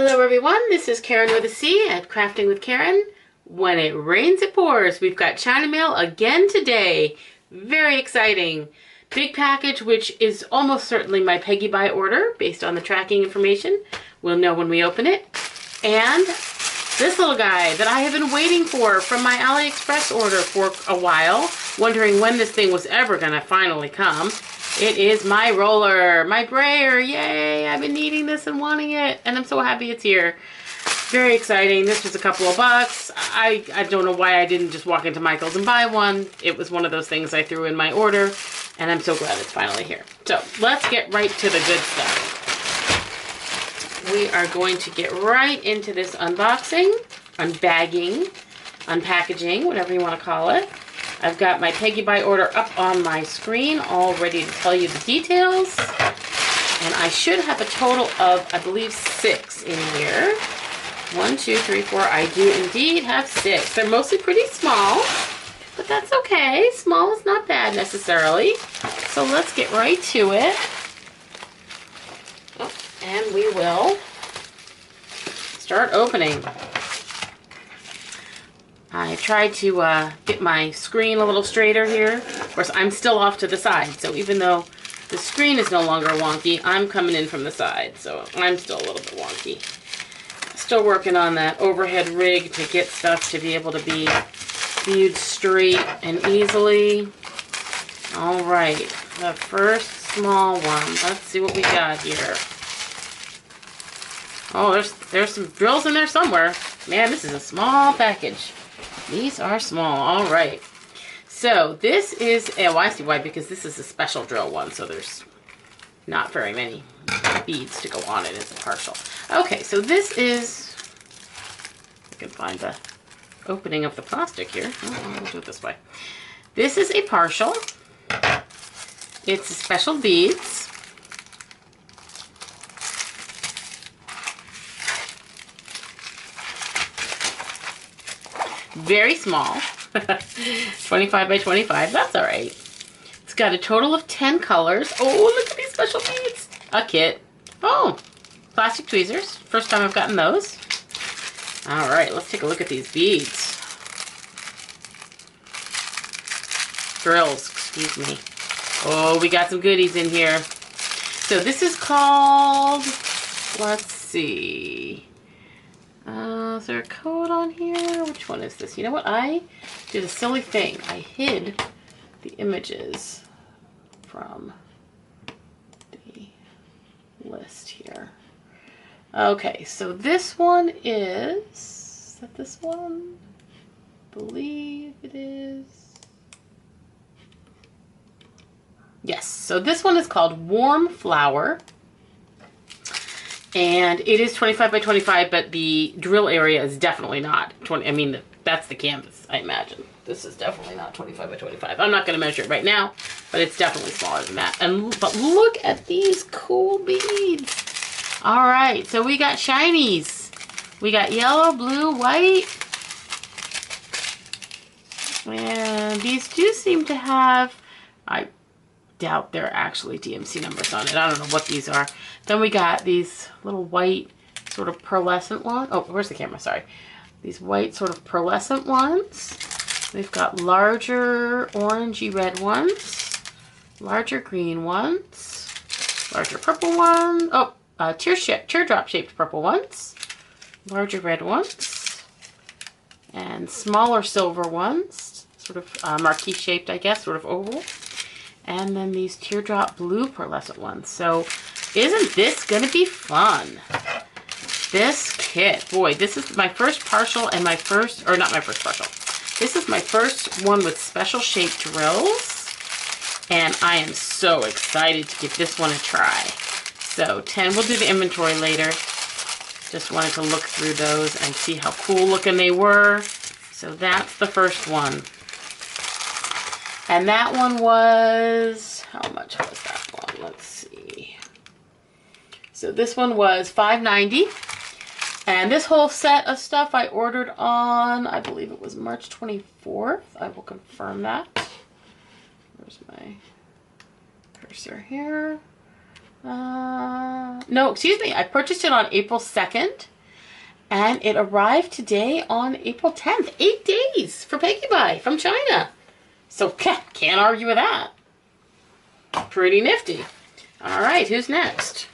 Hello everyone, this is Karen with a C at Crafting with Karen. When it rains, it pours. We've got China mail again today. Very exciting. Big package, which is almost certainly my PeggyBuy order based on the tracking information. We'll know when we open it. And this little guy that I have been waiting for from my AliExpress order for a while, wondering when this thing was ever going to finally come. It is my roller, my brayer. Yay! I've been needing this and wanting it, and I'm so happy it's here. Very exciting. This was a couple of bucks. I don't know why I didn't just walk into Michael's and buy one. It was one of those things I threw in my order, and I'm so glad it's finally here. So let's get right to the good stuff. We are going to get right into this unboxing, unbagging, unpackaging, whatever you want to call it. I've got my PeggyBuy order up on my screen, all ready to tell you the details. And I should have a total of, I believe, 6 in here. 1, 2, 3, 4. I do indeed have 6. They're mostly pretty small, but that's okay. Small is not bad necessarily. So let's get right to it. Oh, and we will start opening. I tried to get my screen a little straighter here. Of course, I'm still off to the side, so even though the screen is no longer wonky, I'm coming in from the side, so I'm still a little bit wonky. Still working on that overhead rig to get stuff to be able to be viewed straight and easily. All right, the first small one. Let's see what we got here. Oh, there's some drills in there somewhere. Man, this is a small package. These are small. All right. So this is, oh, I see why, because this is a special drill one, so there's not very many beads to go on it. It's a partial. Okay, so this is, I can find the opening of the plastic here. Oh, we'll do it this way. This is a partial. It's special beads. Very small. 25 by 25. That's all right. It's got a total of 10 colors. Oh, look at these special beads. A kit. Oh, plastic tweezers. First time I've gotten those. All right, let's take a look at these beads. Drills, excuse me. Oh, we got some goodies in here. So this is called, let's see. Is there a code on here? Which one is this? You know what? I did a silly thing. I hid the images from the list here. Okay, so this one is that this one? I believe it is. Yes, so this one is called Warm Flower. And it is 25 by 25, but the drill area is definitely not 20. I mean, that's the canvas, I imagine. This is definitely not 25 by 25. I'm not going to measure it right now, but it's definitely smaller than that. But look at these cool beads. All right, so we got shinies. We got yellow, blue, white. And these do seem to have, I doubt they're actually DMC numbers on it. I don't know what these are. Then we got these little white sort of pearlescent ones. Oh, where's the camera? Sorry. These white sort of pearlescent ones. We've got larger orangey red ones, larger green ones, larger purple ones. Oh, teardrop shaped purple ones, larger red ones, and smaller silver ones, sort of marquee shaped, I guess, sort of oval. And then these teardrop blue pearlescent ones. So isn't this going to be fun? This kit, boy, this is my first partial and my first, or not my first partial. This is my first one with special shaped drills. And I am so excited to give this one a try. So 10, we'll do the inventory later. Just wanted to look through those and see how cool looking they were. So that's the first one. And that one was, how much was that one? Let's see. So this one was $5.90. And this whole set of stuff I ordered on, I believe it was March 24th. I will confirm that. Where's my cursor here? No, excuse me. I purchased it on April 2nd. And it arrived today on April 10th. 8 days for PeggyBuy from China. So can't argue with that. Pretty nifty. All right, who's next?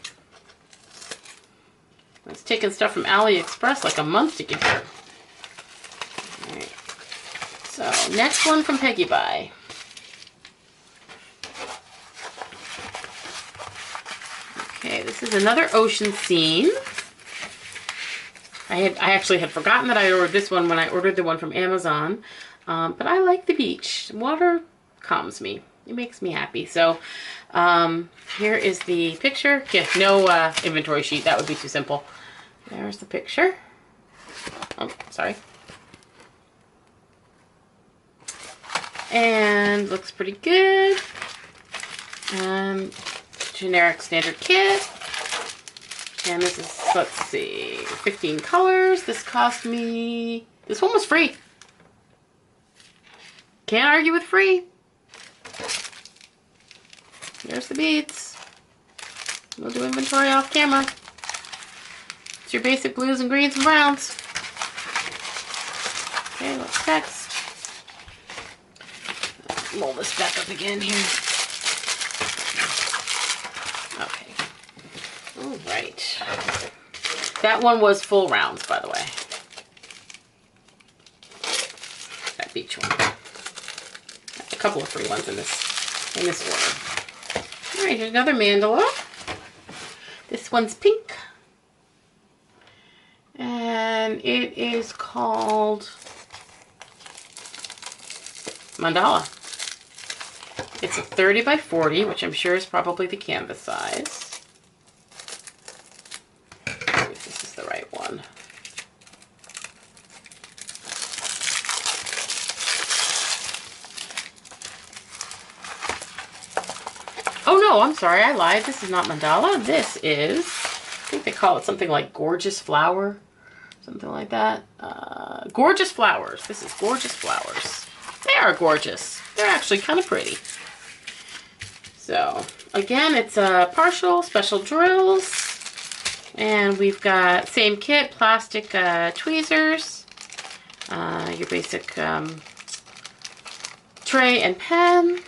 It's taking stuff from AliExpress like a month to get here. All right. So next one from PeggyBuy. Okay, this is another ocean scene. I actually had forgotten that I ordered this one when I ordered the one from Amazon, but I like the beach. Water calms me. It makes me happy. So here is the picture. Yeah, no inventory sheet. That would be too simple. There's the picture. Oh, sorry. And looks pretty good. Generic standard kit. And this is, let's see, 15 colors. This cost me, this one was free. Can't argue with free. There's the beads. We'll do inventory off camera. It's your basic blues and greens and browns. Okay, what's next? Roll this back up again here. Okay. All right. That one was full rounds, by the way. That beach one. A couple of free ones in this order. All right, here's another mandala. This one's pink. And it is called Mandala. It's a 30 by 40, which I'm sure is probably the canvas size. If this is the right one. Oh no, I'm sorry, I lied. This is not mandala. This is, I think they call it something like gorgeous flower. Something like that. Gorgeous flowers. This is gorgeous flowers. They are gorgeous. They're actually kind of pretty. So, again, it's a partial, special drills. And we've got same kit, plastic tweezers. Your basic tray and pen.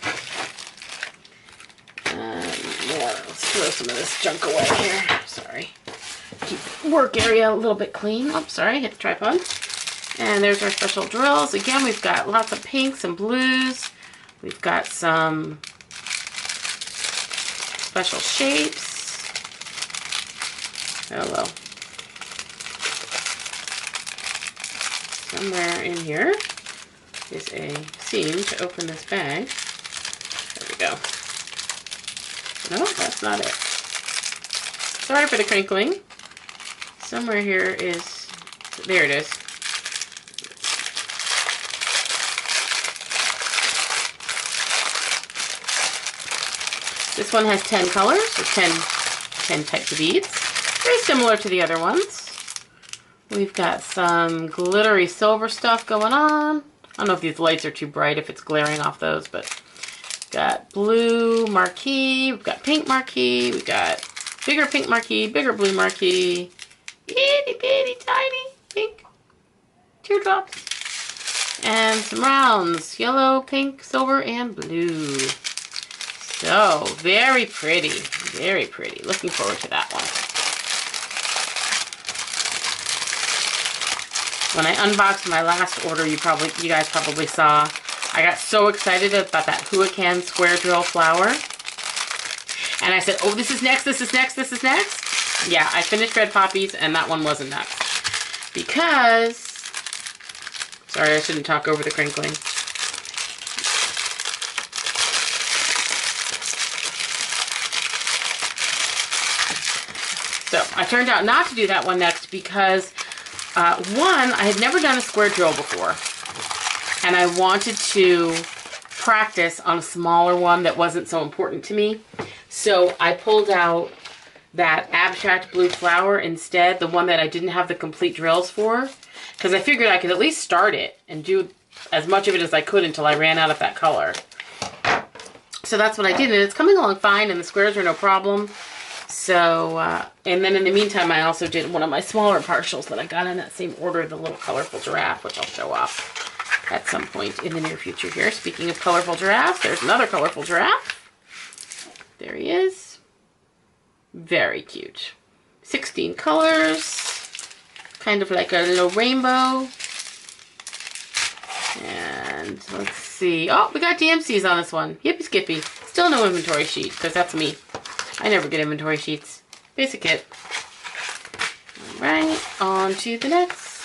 Let's throw some of this junk away here. Sorry. Keep the work area a little bit clean. Oh, sorry, hit the tripod. And there's our special drills. Again, we've got lots of pinks and blues. We've got some special shapes. Hello. Somewhere in here is a seam to open this bag. There we go. No, that's not it. Sorry for the crinkling. Somewhere here is, there it is. This one has 10 colors, or 10 types of beads. Very similar to the other ones. We've got some glittery silver stuff going on. I don't know if these lights are too bright if it's glaring off those, but got blue marquee, we've got pink marquee, we've got bigger pink marquee, bigger blue marquee, itty bitty tiny pink teardrops, and some rounds, yellow, pink, silver, and blue. So, very pretty, very pretty. Looking forward to that one. When I unboxed my last order, you guys probably saw, I got so excited about that Peacock Square drill flower. And I said, oh, this is next, this is next, this is next. Yeah, I finished Red Poppies, and that one wasn't next. Because, sorry, I shouldn't talk over the crinkling. So, I turned out not to do that one next because, one, I had never done a square drill before. And I wanted to practice on a smaller one that wasn't so important to me. So I pulled out that abstract blue flower instead, the one that I didn't have the complete drills for, because I figured I could at least start it and do as much of it as I could until I ran out of that color. So that's what I did, and it's coming along fine, and the squares are no problem. So, and then in the meantime, I also did one of my smaller partials that I got in that same order, the little colorful giraffe, which I'll show off at some point in the near future here. Speaking of colorful giraffes, there's another colorful giraffe. There he is. Very cute. 16 colors. Kind of like a little rainbow. And let's see. Oh, we got DMCs on this one. Yippee skippy. Still no inventory sheet, because that's me. I never get inventory sheets. Basic kit. Alright, on to the next.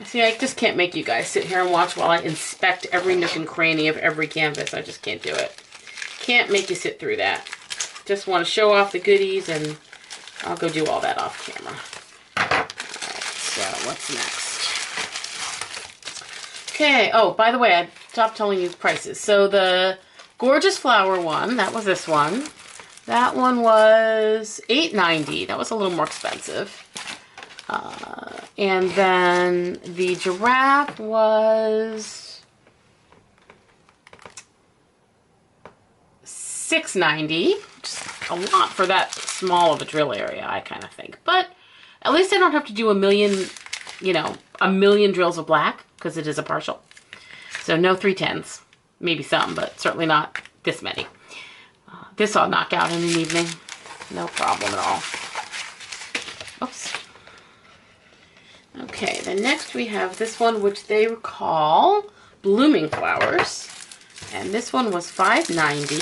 See, I just can't make you guys sit here and watch while I inspect every nook and cranny of every canvas. I just can't do it. Can't make you sit through that. Just want to show off the goodies, and I'll go do all that off camera. Alright, so what's next? Okay, oh, by the way, I stopped telling you the prices. So the Gorgeous Flower one, that was this one. That one was $8.90. That was a little more expensive. And then the giraffe was $6.90. Just a lot for that small of a drill area, I kind of think. But at least I don't have to do a million drills of black, because it is a partial. So no 310s. Maybe some, but certainly not this many. This I'll knock out in an evening. No problem at all. Oops. Okay, then next we have this one, which they call Blooming Flowers. And this one was $5.90.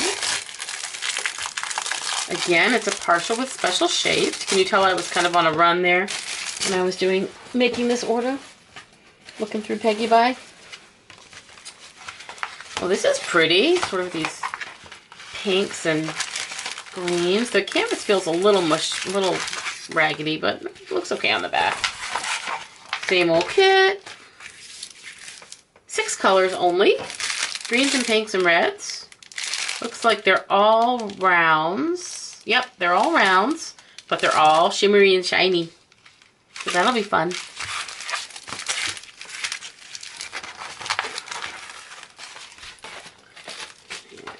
Again, it's a partial with special shapes. Can you tell I was kind of on a run there when I was making this order? Looking through PeggyBuy. Well, this is pretty. Sort of these pinks and greens. The canvas feels a little raggedy, but it looks okay on the back. Same old kit. 6 colors only. Greens and pinks and reds. Looks like they're all rounds. Yep, they're all rounds, but they're all shimmery and shiny. So that'll be fun.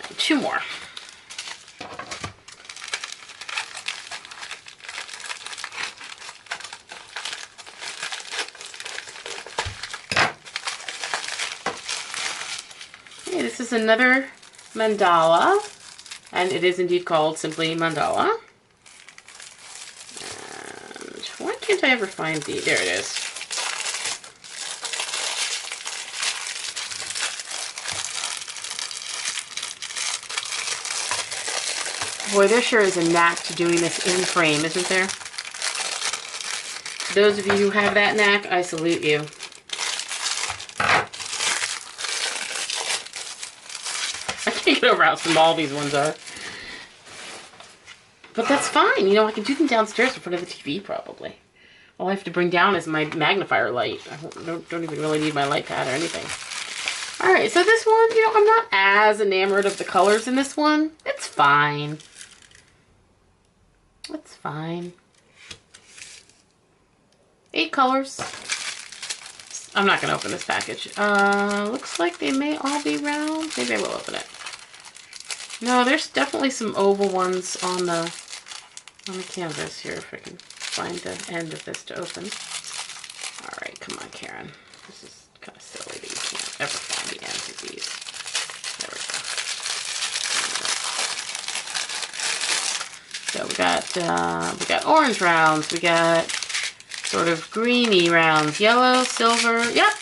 And 2 more. Okay, this is another mandala, and it is indeed called simply mandala. And why can't I ever find the... There it is. Boy, there sure is a knack to doing this in frame, isn't there? Those of you who have that knack, I salute you. I can't get over how small these ones are. But that's fine. You know, I can do them downstairs in front of the TV, probably. All I have to bring down is my magnifier light. I don't even really need my light pad or anything. Alright, so this one, you know, I'm not as enamored of the colors in this one. It's fine. It's fine. 8 colors. I'm not going to open this package. Looks like they may all be round. Maybe I will open it. No, there's definitely some oval ones on the canvas here, if I can find the end of this to open. Alright, come on, Karen. This is kind of silly that you can't ever find the ends of these. There we go. So we got orange rounds, we got sort of greeny rounds, yellow, silver, yep.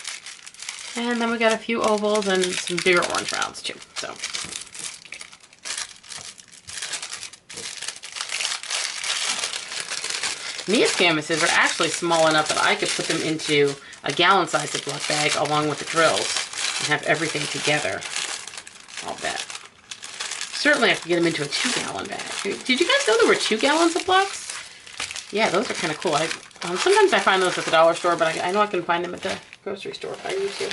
And then we got a few ovals and some bigger orange rounds too. So these canvases are actually small enough that I could put them into a gallon-sized Ziploc bag along with the drills and have everything together. I'll bet. Certainly have to get them into a 2-gallon bag. Did you guys know there were 2-gallon Ziplocs? Yeah, those are kind of cool. Sometimes I find those at the dollar store, but I know I can find them at the grocery store if I need to.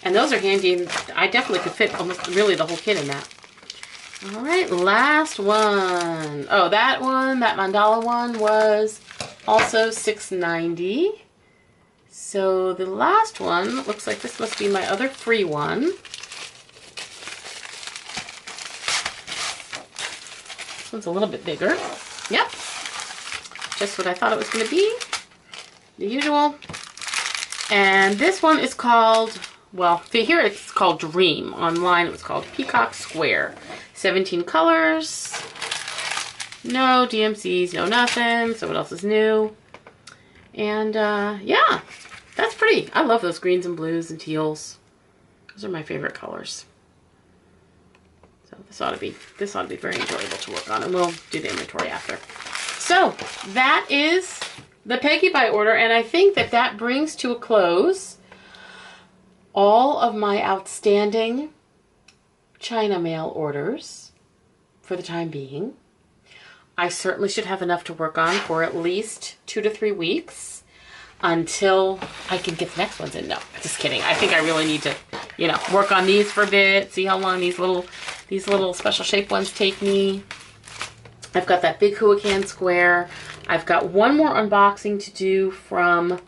And those are handy. I definitely could fit almost really the whole kit in that. All right, last one. Oh, that mandala one was also $6.90. So the last one, looks like this must be my other free one. This one's a little bit bigger. Yep. Just what I thought it was going to be. The usual. And this one is called, well, here it's called Dream. Online it was called Peacock Square. 17 colors. No DMCs, no nothing. So what else is new? And yeah, that's pretty. I love those greens and blues and teals. Those are my favorite colors. So this ought to be very enjoyable to work on, and we'll do the inventory after. So that is the PeggyBuy order, and I think that that brings to a close all of my outstanding China mail orders for the time being. I certainly should have enough to work on for at least 2 to 3 weeks until I can get the next ones in. No, just kidding. I think I really need to, you know, work on these for a bit, see how long these little special shape ones take me. I've got that big Peacock Square. I've got one more unboxing to do from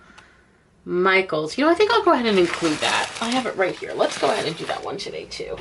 Michael's. You know, I think I'll go ahead and include that. I have it right here. Let's go ahead and do that one today too.